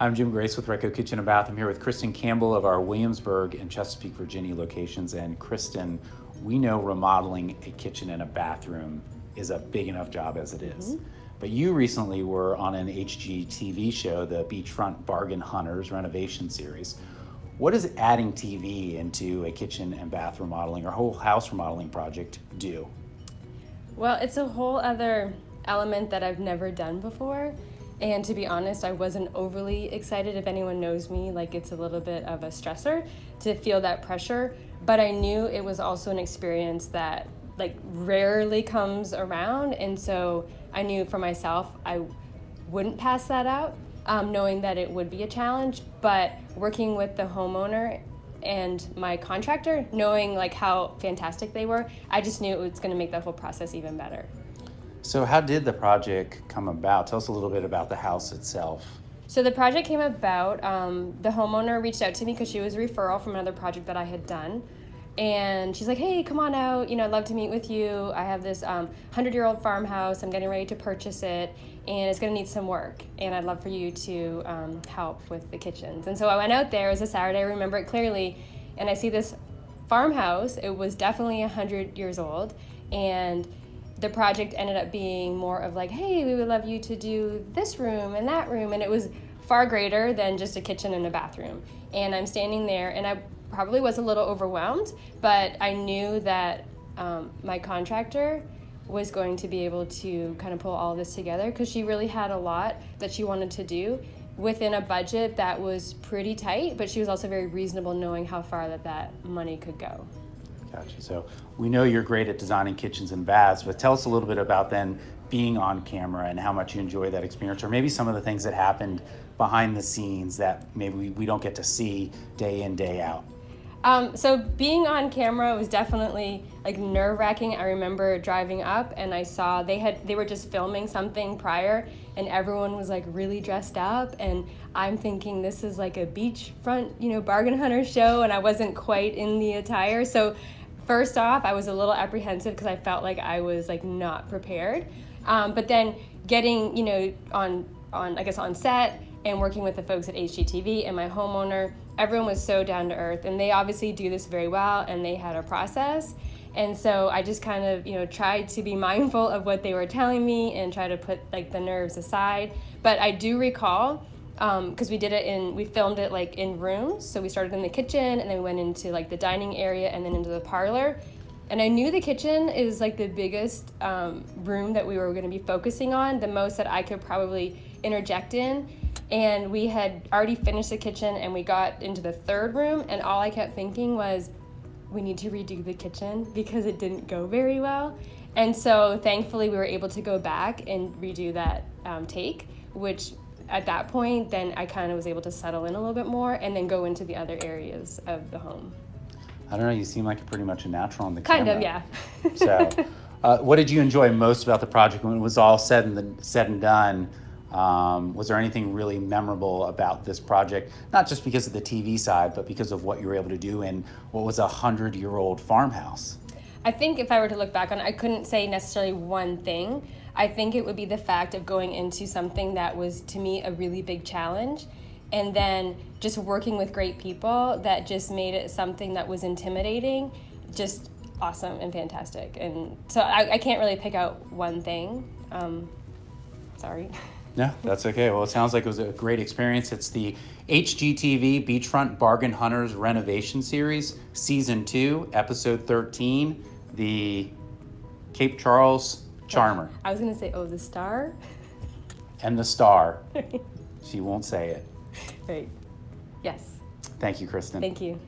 I'm Jim Grace with Reico Kitchen Bath. I'm here with Kristen Campbell of our Williamsburg and Chesapeake, Virginia locations. And Kristen, we know remodeling a kitchen and a bathroom is a big enough job as it is. But you recently were on an HGTV show, the Beachfront Bargain Hunters Renovation series. What does adding TV into a kitchen and bath remodeling or whole house remodeling project do? Well, it's a whole other element that I've never done before. And to be honest, I wasn't overly excited. If anyone knows me, like, it's a little bit of a stressor to feel that pressure. But I knew it was also an experience that rarely comes around. And so I knew for myself, I wouldn't pass that out, knowing that it would be a challenge. But working with the homeowner and my contractor, knowing how fantastic they were, I just knew it was going to make that whole process even better. So how did the project come about? Tell us a little bit about the house itself. So the project came about, the homeowner reached out to me because she was a referral from another project that I had done. And she's like, hey, come on out, I'd love to meet with you. I have this 100-year-old farmhouse. I'm getting ready to purchase it, and it's going to need some work. And I'd love for you to help with the kitchens. And so I went out there. It was a Saturday. I remember it clearly. And I see this farmhouse. It was definitely 100 years old. And the project ended up being more of hey, we would love you to do this room and that room. And it was far greater than just a kitchen and a bathroom. And I'm standing there, and I probably was a little overwhelmed, but I knew that my contractor was going to be able to kind of pull all of this together, because she really had a lot that she wanted to do within a budget that was pretty tight, but she was also very reasonable, knowing how far that money could go. Gotcha. So we know you're great at designing kitchens and baths, but tell us a little bit about then being on camera and how much you enjoy that experience, or maybe some of the things that happened behind the scenes that maybe we don't get to see day in, day out. So being on camera was definitely nerve-wracking. I remember driving up, and I saw they were just filming something prior, and everyone was really dressed up, and I'm thinking this is a beachfront, bargain hunter show, and I wasn't quite in the attire. So first off, I was a little apprehensive because I felt like I was not prepared. But then getting on set and working with the folks at HGTV and my homeowner, everyone was so down to earth, and they obviously do this very well, and they had a process. And so I just kind of, tried to be mindful of what they were telling me and try to put the nerves aside. But I do recall, because we filmed it in rooms. So we started in the kitchen, and then we went into the dining area and then into the parlor. And I knew the kitchen is the biggest room that we were going to be focusing on, the most that I could probably interject in. And we had already finished the kitchen, and we got into the third room, and all I kept thinking was, we need to redo the kitchen because it didn't go very well. And so thankfully we were able to go back and redo that take, which at that point then I kind of was able to settle in a little bit more and then go into the other areas of the home. I don't know, you seem like pretty much a natural on the kind camera. Of, yeah. So what did you enjoy most about the project when it was all said and done? Was there anything really memorable about this project, not just because of the TV side, but because of what you were able to do in what was a 100-year-old farmhouse? I think if I were to look back on it, I couldn't say necessarily one thing. I think it would be the fact of going into something that was, to me, a really big challenge, and then just working with great people that just made it something that was intimidating, just awesome and fantastic. And so I can't really pick out one thing. Sorry. No, that's okay. Well, it sounds like it was a great experience. It's the HGTV Beachfront Bargain Hunters Renovation Series, Season 2, Episode 13, the Cape Charles Charmer. I was going to say, the star? And the star. She won't say it. Right. Yes. Thank you, Kristen. Thank you.